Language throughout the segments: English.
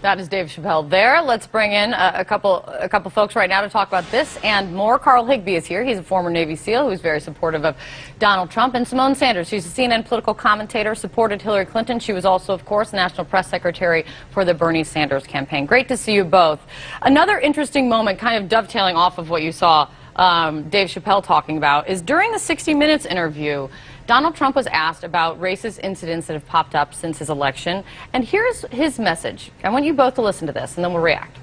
That is Dave Chappelle there. Let's bring in a couple folks right now to talk about this and more. Carl Higbie is here. He's a former Navy SEAL who's very supportive of Donald Trump. And Symone Sanders, she's a CNN political commentator, supported Hillary Clinton. She was also, of course, National Press Secretary for the Bernie Sanders campaign. Great to see you both. Another interesting moment, kind of dovetailing off of what you saw Dave Chappelle talking about, is during the 60 Minutes interview, Donald Trump was asked about racist incidents that have popped up since his election, and here's his message. I want you both to listen to this, and then we'll react.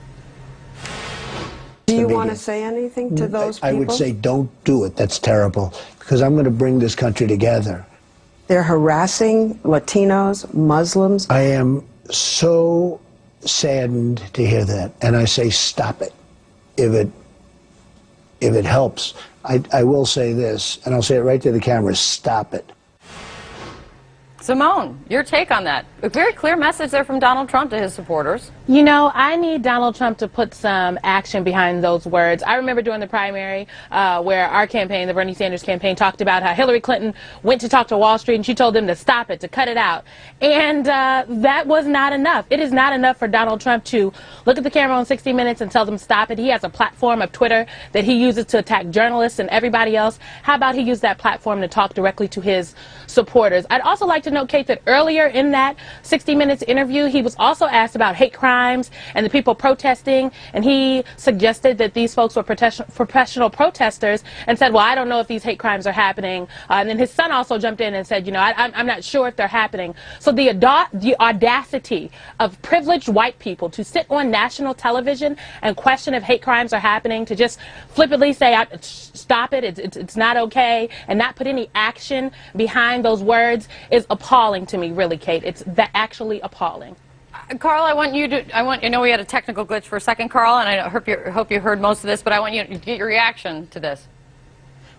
Do you want to say anything to those people? I would say don't do it. That's terrible, because I'm going to bring this country together. They're harassing Latinos, Muslims. I am so saddened to hear that, and I say stop it. If it helps, I will say this, and I'll say it right to the camera, stop it. Symone, your take on that. A very clear message there from Donald Trump to his supporters. You know, I need Donald Trump to put some action behind those words. I remember during the primary where our campaign, the Bernie Sanders campaign, talked about how Hillary Clinton went to talk to Wall Street and she told them to stop it, to cut it out. And that was not enough. It is not enough for Donald Trump to look at the camera on 60 Minutes and tell them stop it. He has a platform of Twitter that he uses to attack journalists and everybody else. How about he use that platform to talk directly to his supporters? I'd also like to note, Kate, that earlier in that 60 Minutes interview, he was also asked about hate crimes and the people protesting, and he suggested that these folks were professional protesters and said, well, I don't know if these hate crimes are happening. And then his son also jumped in and said, you know, I'm not sure if they're happening. So the audacity of privileged white people to sit on national television and question if hate crimes are happening, to just flippantly say, stop it, it's not okay, and not put any action behind those words is appalling to me, really, Kate. It's actually appalling. Carl, I know we had a technical glitch for a second, Carl, and I hope you heard most of this, but I want you to get your reaction to this.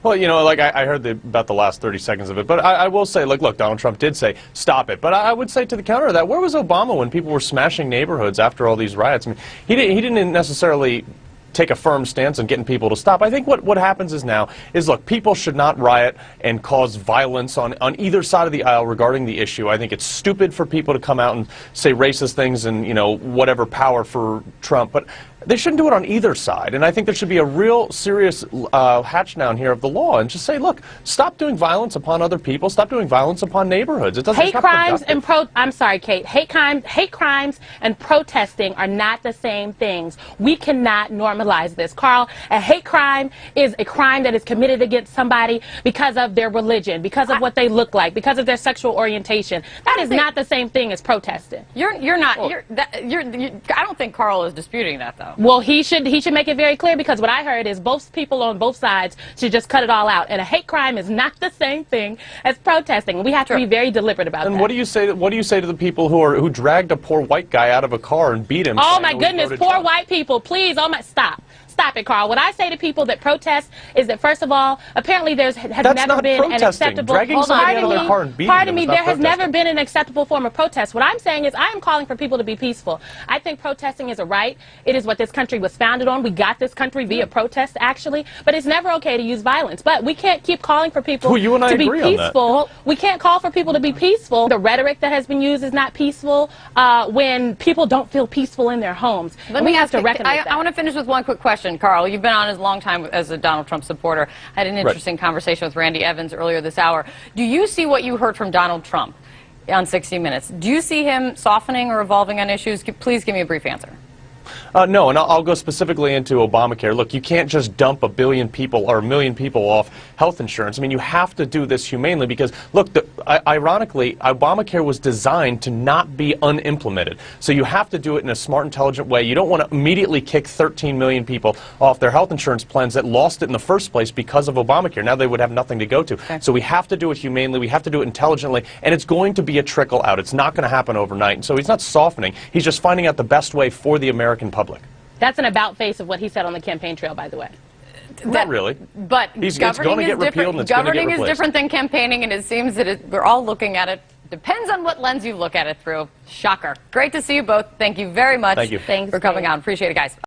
Well, you know, like I heard about the last 30 seconds of it, but I will say, look, Donald Trump did say, stop it. But I would say to the counter of that, where was Obama when people were smashing neighborhoods after all these riots? I mean, he didn't necessarily take a firm stance on getting people to stop. I think what happens is now is, look, people should not riot and cause violence on either side of the aisle regarding the issue. I think it's stupid for people to come out and say racist things and, you know, whatever power for Trump, but they shouldn't do it on either side. And I think there should be a real serious hatch down here of the law and just say, look, stop doing violence upon other people, stop doing violence upon neighborhoods. It doesn't. Hate crimes and I'm sorry, Kate. Hate crimes and protesting are not the same things. We cannot normalize this. Carl, a hate crime is a crime that is committed against somebody because of their religion, because of what they look like, because of their sexual orientation. That is not the same thing as protesting. I don't think Carl is disputing that, though. Well, he should make it very clear, because what I heard is both people on both sides should just cut it all out. And a hate crime is not the same thing as protesting. We have to be very deliberate about that. And what do you say to the people who dragged a poor white guy out of a car and beat him? Oh my goodness, poor white people! Please, stop it, Carl. What I say to people that protest is that, first of all, apparently has never been an acceptable. Pardon me, there has never been an acceptable form of protest. What I'm saying is, I am calling for people to be peaceful. I think protesting is a right. It is what this country was founded on. We got this country via protest, actually. But it's never okay to use violence. But we can't keep calling for people to be peaceful. We can't call for people to be peaceful. The rhetoric that has been used is not peaceful when people don't feel peaceful in their homes. We have to recognize that. I want to finish with one quick question. Carl, you've been on as a long time as a Donald Trump supporter. I had an interesting conversation with Randy Evans earlier this hour. Do you see what you heard from Donald Trump on 60 Minutes? Do you see him softening or evolving on issues? Please give me a brief answer. No, and I'll go specifically into Obamacare. Look, you can't just dump a billion people or a million people off health insurance. I mean, you have to do this humanely because, look, ironically, Obamacare was designed to not be unimplemented. So you have to do it in a smart, intelligent way. You don't want to immediately kick 13 million people off their health insurance plans that lost it in the first place because of Obamacare. Now they would have nothing to go to. Okay. So we have to do it humanely. We have to do it intelligently. And it's going to be a trickle out. It's not going to happen overnight. And so he's not softening. He's just finding out the best way for the American public. That's an about-face of what he said on the campaign trail, by the way. Not really. But it's going to get repealed and it's going to get replaced. Governing is different than campaigning, and it seems that we're all looking at it. Depends on what lens you look at it through. Shocker. Great to see you both. Thank you very much for coming on. Appreciate it, guys.